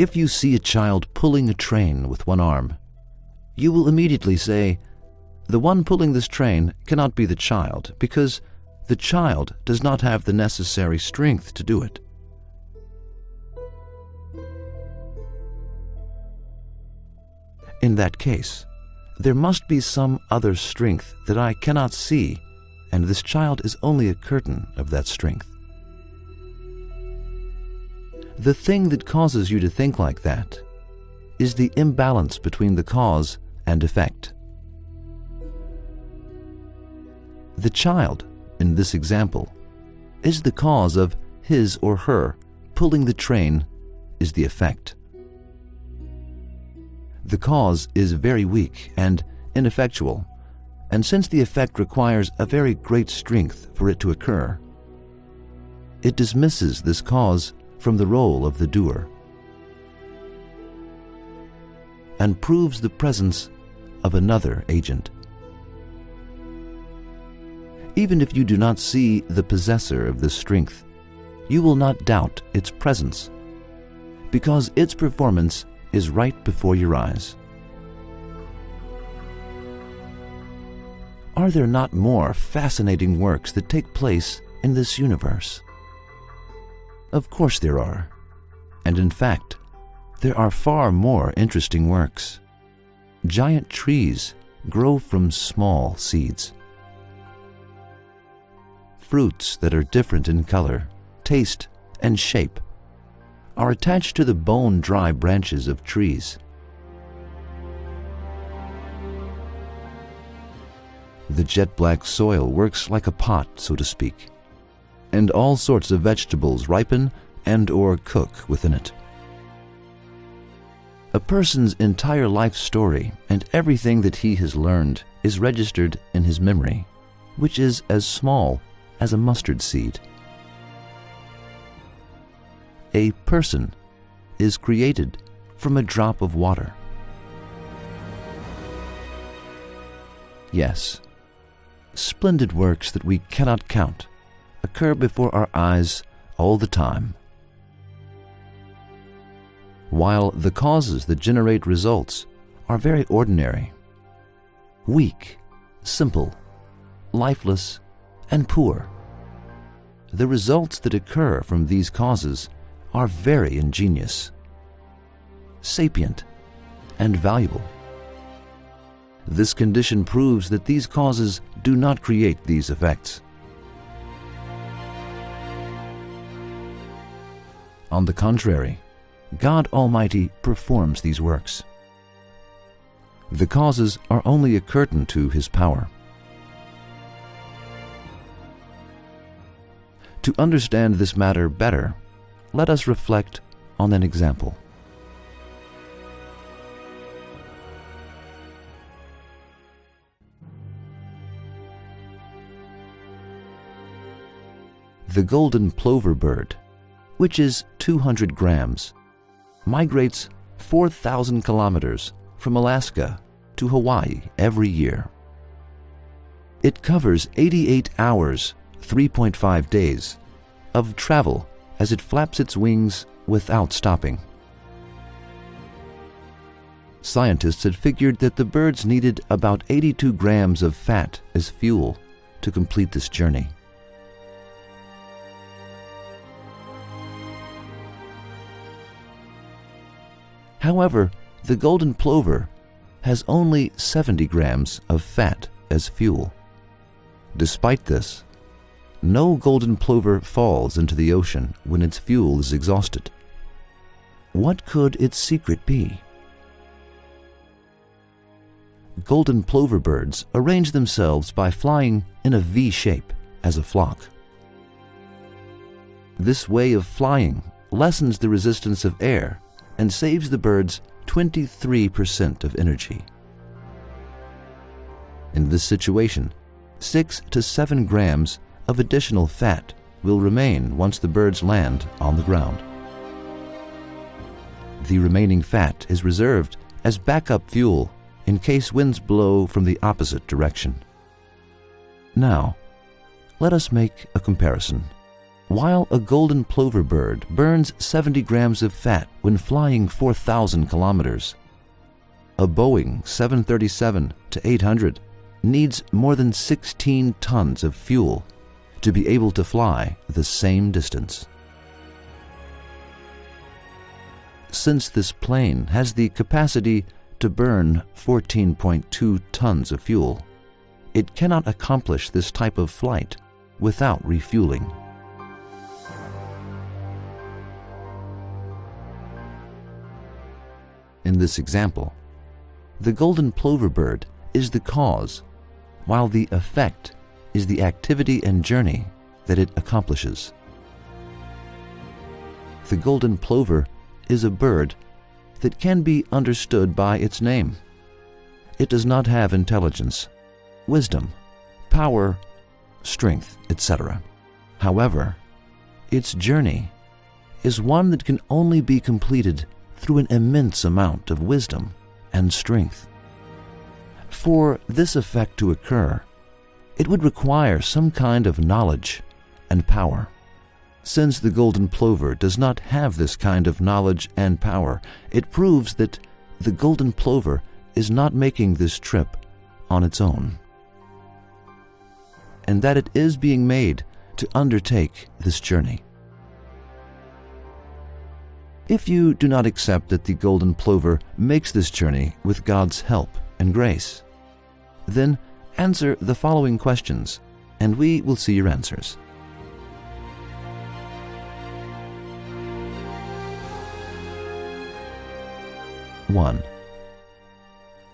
If you see a child pulling a train with one arm, you will immediately say, the one pulling this train cannot be the child because the child does not have the necessary strength to do it. In that case, there must be some other strength that I cannot see, and this child is only a curtain of that strength. The thing that causes you to think like that is the imbalance between the cause and effect. The child, in this example, is the cause of his or her pulling the train is the effect. The cause is very weak and ineffectual, and since the effect requires a very great strength for it to occur, it dismisses this cause from the role of the doer and proves the presence of another agent. Even if you do not see the possessor of this strength, you will not doubt its presence, because its performance is right before your eyes. Are there not more fascinating works that take place in this universe? Of course there are, and in fact, there are far more interesting works. Giant trees grow from small seeds. Fruits that are different in color, taste, and shape are attached to the bone-dry branches of trees. The jet-black soil works like a pot, so to speak, and all sorts of vegetables ripen and/or cook within it. A person's entire life story and everything that he has learned is registered in his memory, which is as small as a mustard seed. A person is created from a drop of water. Yes, splendid works that we cannot count occur before our eyes all the time, while the causes that generate results are very ordinary, weak, simple, lifeless, and poor. The results that occur from these causes are very ingenious, sapient, and valuable. This condition proves that these causes do not create these effects. On the contrary, God Almighty performs these works. The causes are only a curtain to His power. To understand this matter better, let us reflect on an example. The golden plover bird, which is 200 grams, migrates 4,000 kilometers from Alaska to Hawaï every year. It covers 88 hours, 3.5 days, of travel as it flaps its wings without stopping. Scientists had figured that the birds needed about 82 grams of fat as fuel to complete this journey. However, the golden plover has only 70 grams of fat as fuel. Despite this, no golden plover falls into the ocean when its fuel is exhausted. What could its secret be? Golden plover birds arrange themselves by flying in a V shape as a flock. This way of flying lessens the resistance of air and saves the birds 23% of energy. In this situation, 6 to 7 grams of additional fat will remain once the birds land on the ground. The remaining fat is reserved as backup fuel in case winds blow from the opposite direction. Now, let us make a comparison. While a golden plover bird burns 70 grams of fat when flying 4,000 kilometers, a Boeing 737-800 needs more than 16 tons of fuel to be able to fly the same distance. Since this plane has the capacity to burn 14.2 tons of fuel, it cannot accomplish this type of flight without refueling. In this example, the golden plover bird is the cause, while the effect is the activity and journey that it accomplishes. The golden plover is a bird that can be understood by its name. It does not have intelligence, wisdom, power, strength, etc. However, its journey is one that can only be completed through an immense amount of wisdom and strength. For this effect to occur, it would require some kind of knowledge and power. Since the golden plover does not have this kind of knowledge and power, it proves that the golden plover is not making this trip on its own, and that it is being made to undertake this journey. If you do not accept that the golden plover makes this journey with God's help and grace, then answer the following questions, and we will see your answers. One,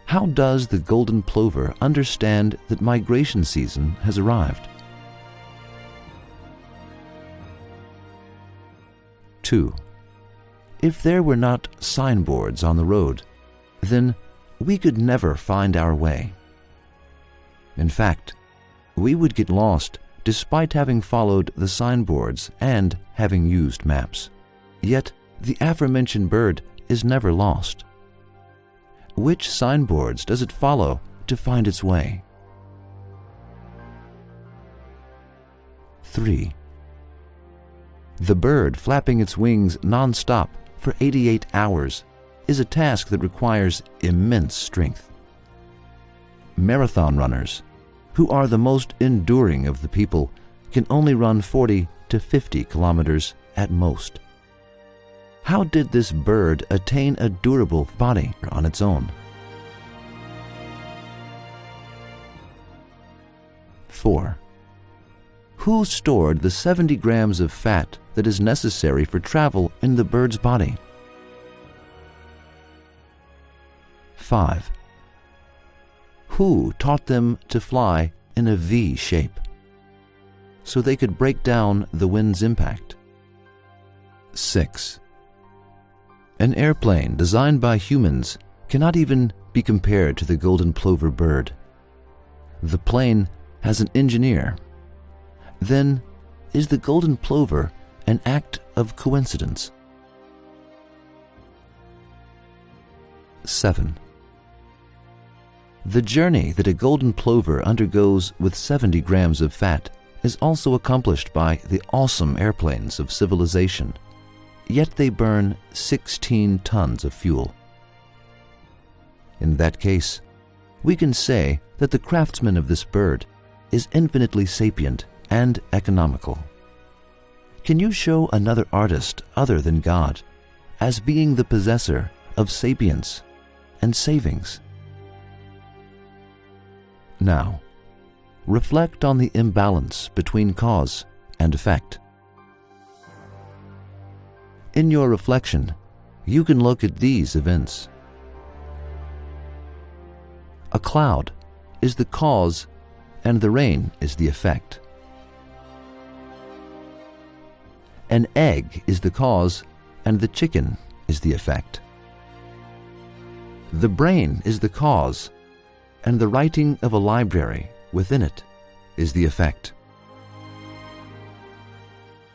how does the golden plover understand that migration season has arrived? 2, if there were not signboards on the road, then we could never find our way. In fact, we would get lost despite having followed the signboards and having used maps. Yet, the aforementioned bird is never lost. Which signboards does it follow to find its way? 3, the bird flapping its wings non-stop for 88 hours is a task that requires immense strength. Marathon runners, who are the most enduring of the people, can only run 40 to 50 kilometers at most. How did this bird attain a durable body on its own? 4, who stored the 70 grams of fat that is necessary for travel in the bird's body? 5, who taught them to fly in a V shape so they could break down the wind's impact? 6, an airplane designed by humans cannot even be compared to the golden plover bird. The plane has an engineer. Then, is the golden plover an act of coincidence? 7, the journey that a golden plover undergoes with 70 grams of fat is also accomplished by the awesome airplanes of civilization, yet they burn 16 tons of fuel. In that case, we can say that the craftsman of this bird is infinitely sapient and economical. Can you show another artist other than God as being the possessor of sapience and savings? Now, reflect on the imbalance between cause and effect. In your reflection, you can look at these events. A cloud is the cause and the rain is the effect. An egg is the cause and the chicken is the effect. The brain is the cause and the writing of a library within it is the effect.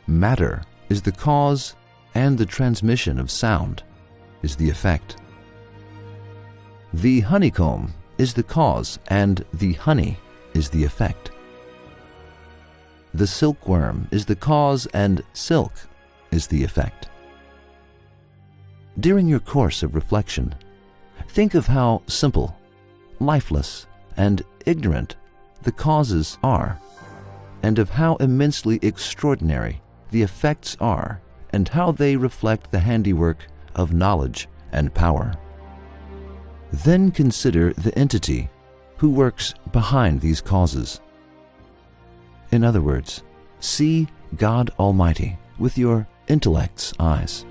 Matter is the cause and the transmission of sound is the effect. The honeycomb is the cause and the honey is the effect. The silkworm is the cause and silk is the effect. During your course of reflection, think of how simple, lifeless, and ignorant the causes are, and of how immensely extraordinary the effects are, and how they reflect the handiwork of knowledge and power. Then consider the entity who works behind these causes. In other words, see God Almighty with your intellect's eyes.